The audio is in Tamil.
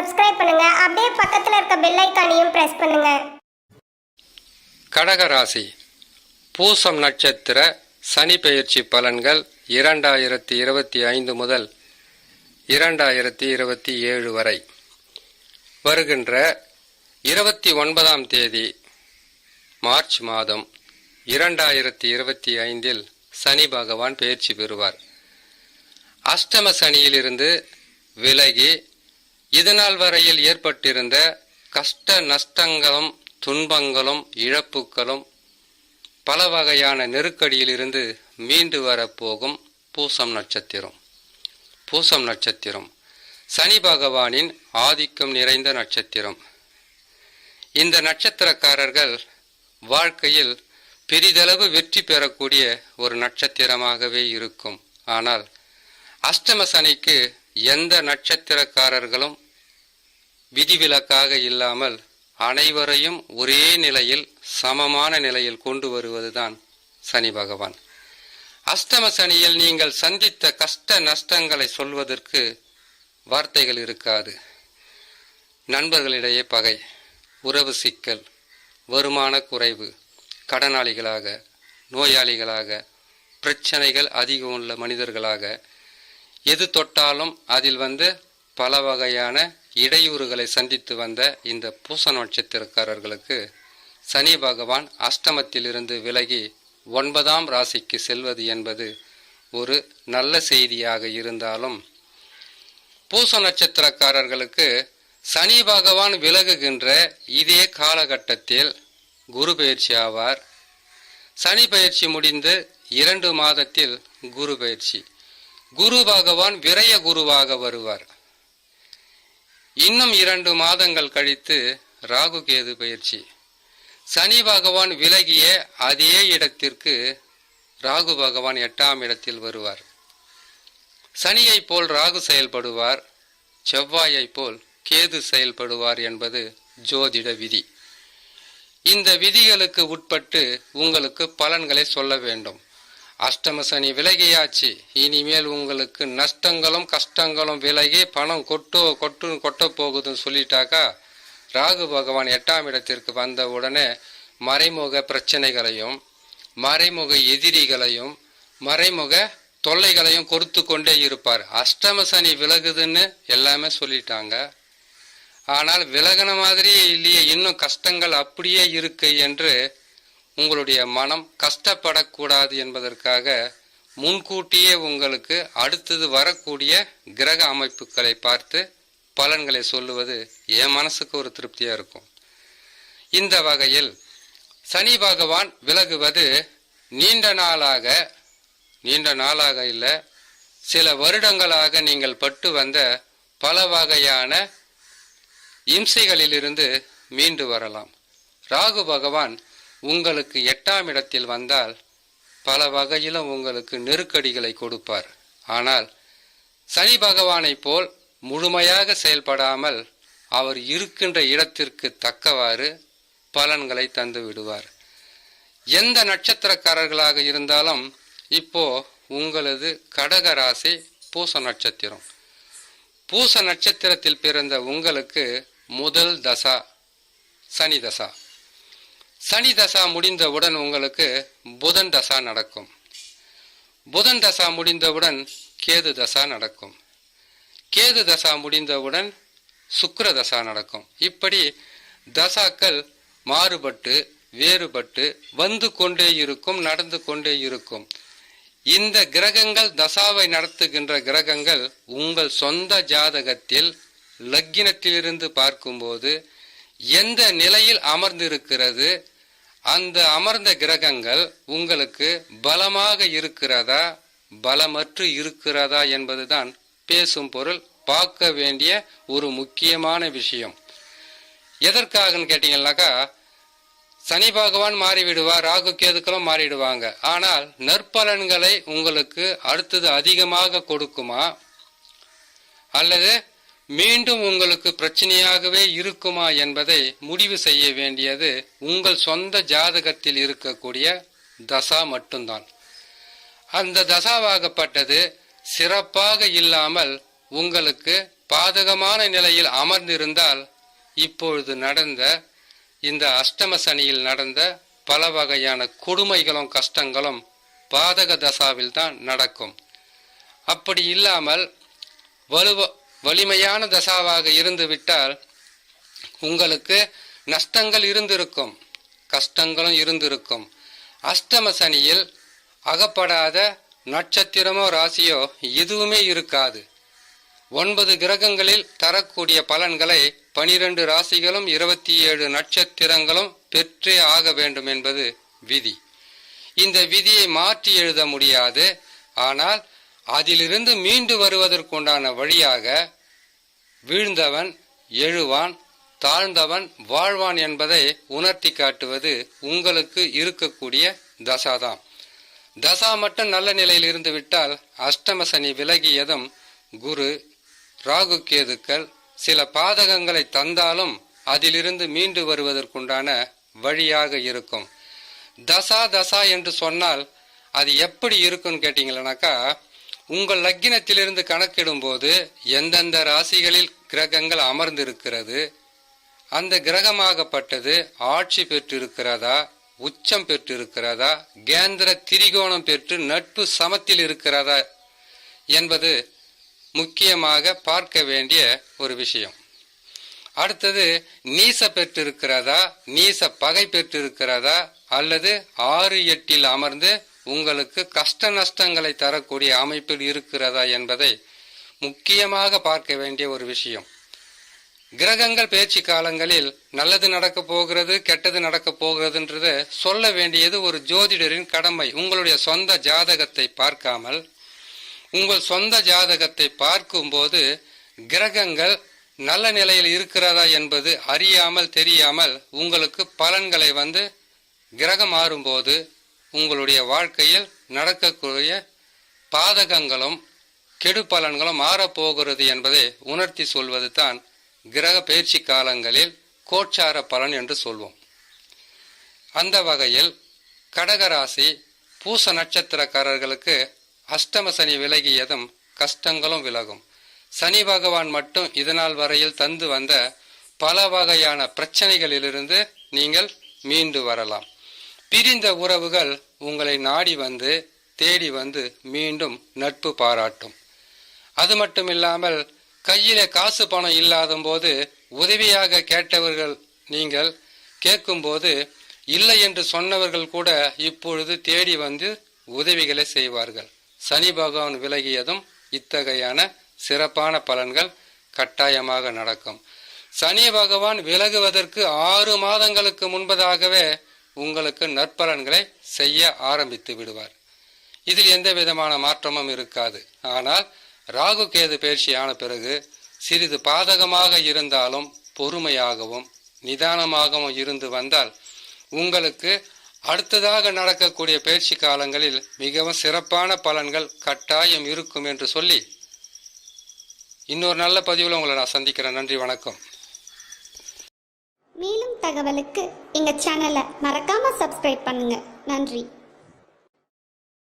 சப்ஸ்கிரைப் பண்ணுங்க. அப்படியே பக்கத்துல இருக்க பெல் ஐகானையும் பிரஸ் பண்ணுங்க. கடகராசி பூசம் நட்சத்திர சனி பெயர்ச்சி பலன்கள் 2025 முதல் 2027 வரை. வருகின்ற 29ஆம் தேதி மார்ச் மாதம் 2025 சனி பகவான் பெயர்ச்சி பெறுவார். அஷ்டம சனியிலிருந்து விலகி இதுநாள் வரையில் ஏற்பட்டிருந்த கஷ்ட நஷ்டங்களும் துன்பங்களும் இழப்புகளும் பல வகையான நெருக்கடியிலிருந்து மீண்டு வரப்போகும் பூசம் நட்சத்திரம். பூசம் நட்சத்திரம் சனி பகவானின் ஆதிக்கம் நிறைந்த நட்சத்திரம். இந்த நட்சத்திரக்காரர்கள் வாழ்க்கையில் பெரிதளவு வெற்றி பெறக்கூடிய ஒரு நட்சத்திரமாகவே இருக்கும். ஆனால் அஷ்டம சனிக்கு எந்த நட்சத்திரக்காரர்களும் விதிவிலக்காக இல்லாமல் அனைவரையும் ஒரே நிலையில் சமமான நிலையில் கொண்டு வருவதுதான் சனி பகவான். அஷ்டம சனியில் நீங்கள் சந்தித்த கஷ்ட நஷ்டங்களை சொல்வதற்கு வார்த்தைகள் இருக்காது. நண்பர்களிடையே பகை, உறவு சிக்கல், வருமான குறைவு, கடனாளிகளாக, நோயாளிகளாக, பிரச்சனைகள் அதிகம் உள்ள மனிதர்களாக, எது தொட்டாலும் அதில் பல வகையான இடையூறுகளை சந்தித்து வந்த இந்த பூச நட்சத்திரக்காரர்களுக்கு சனி பகவான் அஷ்டமத்திலிருந்து விலகி 9ஆம் ராசிக்கு செல்வது என்பது ஒரு நல்ல செய்தியாக இருந்தாலும், பூச நட்சத்திரக்காரர்களுக்கு சனி பகவான் விலகுகின்ற இதே காலகட்டத்தில் குரு பயிற்சி ஆவார். சனி பயிற்சி முடிந்து 2 மாதத்தில் குரு பயிற்சி. குரு பகவான் விரய குருவாக வருவார். இன்னும் 2 மாதங்கள் கழித்து ராகு கேது பயிற்சி. சனி பகவான் விலகிய அதே இடத்திற்கு ராகு பகவான் 8ஆம் இடத்தில் வருவார். சனியை போல் ராகு செயல்படுவார், செவ்வாயை போல் கேது செயல்படுவார் என்பது ஜோதிட விதி. இந்த விதிகளுக்கு உட்பட்டு உங்களுக்கு பலன்களை சொல்ல வேண்டும். அஷ்டம சனி விலகியாச்சு, இனிமேல் உங்களுக்கு நஷ்டங்களும் கஷ்டங்களும் விலகி பணம் கொட்ட போகுதுன்னு சொல்லிட்டாக்கா, ராகு பகவான் 8ஆம் இடத்திற்கு வந்த உடனே மறைமுக பிரச்சனைகளையும் மறைமுக எதிரிகளையும் மறைமுக தொல்லைகளையும் கொடுத்து கொண்டே இருப்பார். அஷ்டம சனி விலகுதுன்னு எல்லாமே சொல்லிட்டாங்க, ஆனால் விலகின மாதிரியே இல்லையே, இன்னும் கஷ்டங்கள் அப்படியே இருக்கு என்று உங்களுடைய மனம் கஷ்டப்படக்கூடாது என்பதற்காக முன்கூட்டியே உங்களுக்கு அடுத்தது வரக்கூடிய கிரக அமைப்புகளை பார்த்து பலன்களை சொல்லுவது என் மனசுக்கு ஒரு திருப்தியா இருக்கும். இந்த வகையில் சனி பகவான் விலகுவது நீண்ட நாளாக இல்லை, சில வருடங்களாக நீங்கள் பட்டு வந்த பல வகையான இம்சைகளிலிருந்து மீண்டு வரலாம். ராகு பகவான் உங்களுக்கு 8ஆம் இடத்தில் வந்தால் பல வகையிலும் உங்களுக்கு நெருக்கடிகளை கொடுப்பார். ஆனால் சனி பகவானை போல் முழுமையாக செயல்படாமல் அவர் இருக்கின்ற இடத்திற்கு தக்கவாறு பலன்களை தந்து விடுவார். எந்த நட்சத்திரக்காரர்களாக இருந்தாலும் இப்போ உங்களது கடகராசி பூச நட்சத்திரம். பூச நட்சத்திரத்தில் பிறந்த உங்களுக்கு முதல் தசா சனி தசா. சனி தசா முடிந்தவுடன் உங்களுக்கு புதன் தசா நடக்கும். புதன் தசா முடிந்தவுடன் கேது தசா நடக்கும். கேது தசா முடிந்தவுடன் சுக்கிர தசா நடக்கும். இப்படி தசாக்கள் மாறுபட்டு வேறுபட்டு வந்து கொண்டே இருக்கும், நடந்து கொண்டே இருக்கும். இந்த கிரகங்கள் தசாவை நடத்துகின்ற கிரகங்கள் உங்கள் சொந்த ஜாதகத்தில் லக்கினத்திலிருந்து பார்க்கும்போது எந்த நிலையில் அமர்ந்திருக்கிறது, அந்த அமர்ந்த கிரகங்கள் உங்களுக்கு பலமாக இருக்கிறதா பலமற்று இருக்கிறதா என்பதுதான் பேசும் பொருள், பார்க்க வேண்டிய ஒரு முக்கியமான விஷயம். எதற்காகன்னு கேட்டீங்கன்னாக்கா, சனி பகவான் மாறிவிடுவார், ராகு கேதுக்களும் மாறிடுவாங்க. ஆனால் நற்பலன்களை உங்களுக்கு அடுத்தது அதிகமாக கொடுக்குமா அல்லது மீண்டும் உங்களுக்கு பிரச்சனையாகவே இருக்குமா என்பதை முடிவு செய்ய வேண்டியது உங்கள் சொந்த ஜாதகத்தில் இருக்கக்கூடிய தசா மட்டும்தான். அந்த தசாவாகப்பட்டது சிறப்பாக இல்லாமல் உங்களுக்கு பாதகமான நிலையில் அமர்ந்திருந்தால் இப்பொழுது நடந்த இந்த அஷ்டம சனியில் நடந்த பல வகையான கொடுமைகளும் கஷ்டங்களும் பாதக தசாவில் தான் நடக்கும். அப்படி இல்லாமல் வலிமையான தசாவாக இருந்துவிட்டால் உங்களுக்கு நஷ்டங்கள் இருந்திருக்கும், கஷ்டங்களும் இருந்திருக்கும். அஷ்டம சனியில் அகப்படாத நட்சத்திரமோ ராசியோ எதுவுமே இருக்காது. 9 கிரகங்களில் தரக்கூடிய பலன்களை 12 ராசிகளும் 27 நட்சத்திரங்களும் பெற்றே ஆக வேண்டும் என்பது விதி. இந்த விதியை மாற்றி எழுத முடியாது. ஆனால் அதிலிருந்து மீண்டு வருவதற்குண்டான வழியாக வீழ்ந்தவன் எழுவான், தாழ்ந்தவன் வாழ்வான் என்பதை உணர்த்தி காட்டுவது உங்களுக்கு இருக்கக்கூடிய தசாதான். தசா மட்டும் நல்ல நிலையில் இருந்து விட்டால் அஷ்டம சனி விலகியதும் குரு ராகு கேதுக்கள் சில பாதகங்களை தந்தாலும் அதிலிருந்து மீண்டு வருவதற்குண்டான வழியாக இருக்கும். தசா என்று சொன்னால் அது எப்படி இருக்குன்னு கேட்டீங்கன்னாக்கா, உங்கள் லக்கினத்திலிருந்து கணக்கிடும் போது எந்தெந்த ராசிகளில் கிரகங்கள் அமர்ந்திருக்கிறது, அந்த கிரகமாகப்பட்டது ஆட்சி பெற்றிருக்கிறதா, உச்சம் பெற்றிருக்கிறதா, கேந்திர திரிகோணம் பெற்று நட்பு சமத்தில் இருக்கிறதா என்பது முக்கியமாக பார்க்க வேண்டிய ஒரு விஷயம். அடுத்தது நீச பெற்றிருக்கிறதா, நீச பகை பெற்றிருக்கிறதா, அல்லது 6, 8 அமர்ந்து உங்களுக்கு கஷ்ட நஷ்டங்களை தரக்கூடிய அமைப்பில் இருக்கிறதா என்பதை முக்கியமாக பார்க்க வேண்டிய ஒரு விஷயம். கிரகங்கள் பேச்சு காலங்களில் நல்லது நடக்க போகிறது, கெட்டது நடக்க போகிறதுன்றத சொல்ல வேண்டியது ஒரு ஜோதிடரின் கடமை. உங்களுடைய சொந்த ஜாதகத்தை பார்க்காமல் உங்கள் சொந்த ஜாதகத்தை பார்க்கும்போது கிரகங்கள் நல்ல நிலையில் இருக்கிறதா என்பது அறியாமல் தெரியாமல் உங்களுக்கு பலன்களை கிரகம் மாறும்போது உங்களுடைய வாழ்க்கையில் நடக்கக்கூடிய பாதகங்களும் கெடு பலன்களும் மாறப்போகிறது என்பதை உணர்த்தி சொல்வது தான் கிரக பயிற்சி காலங்களில் கோச்சார பலன் என்று சொல்வோம். அந்த வகையில் கடகராசி பூச நட்சத்திரக்காரர்களுக்கு அஷ்டம சனி விலகியதும் கஷ்டங்களும் விலகும். சனி பகவான் மட்டும் இதனால் வரையில் தந்து வந்த பல வகையான பிரச்சனைகளிலிருந்து நீங்கள் மீண்டு வரலாம். பிரிந்த உறவுகள் உங்களை நாடி தேடி மீண்டும் நட்பு பாராட்டும். அது மட்டுமில்லாமல் கையிலே காசு பணம் இல்லாத போது உதவியாக கேட்டவர்கள் நீங்கள் கேட்கும்போது இல்லை என்று சொன்னவர்கள் கூட இப்பொழுது தேடி உதவிகளை செய்வார்கள். சனி பகவான் விலகியதும் இத்தகையான சிறப்பான பலன்கள் கட்டாயமாக நடக்கும். சனி பகவான் விலகுவதற்கு 6 மாதங்களுக்கு முன்பதாகவே உங்களுக்கு நற்பலன்களை செய்ய ஆரம்பித்து விடுவார். இதில் எந்த விதமான மாற்றமும் இருக்காது. ஆனால் ராகு கேது பயிற்சியான பிறகு சிறிது பாதகமாக இருந்தாலும் பொறுமையாகவும் நிதானமாகவும் இருந்து வந்தால் உங்களுக்கு அடுத்ததாக நடக்கக்கூடிய பயிற்சி காலங்களில் மிகவும் சிறப்பான பலன்கள் கட்டாயம் இருக்கும் என்று சொல்லி இன்னொரு நல்ல பதிவில் உங்களை நான் சந்திக்கிறேன். நன்றி, வணக்கம். மேலும் தகவலுக்கு எங்க சேனலை மறக்காம சப்ஸ்கிரைப் பண்ணுங்க. நன்றி.